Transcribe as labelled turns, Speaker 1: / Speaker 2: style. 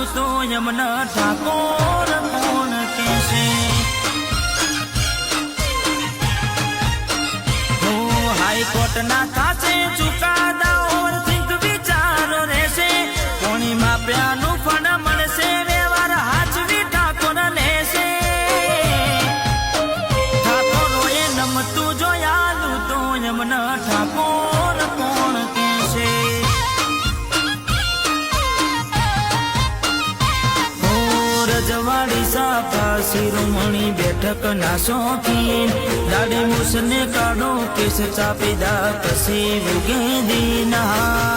Speaker 1: તો યમના ઠાકોર કોણ કહેશે હાઈકોર્ટના થાશે ચુકાદા ઓવરથિંક વિચારો રહેશે કોણી માપ્યાનું ફળ મળશે વ્યવહાર હાચવી ઠાકોર લેશે ઠાકોરોએ નમતું જોયાલું તો યમના ઠાકોર કોણ કહેશે રજવાડી સાપા શિરોમણી બેઠક ના શોખીન દાડી મૂસને કાઢો કેસ ચાપીદા પછી ઉગે દીના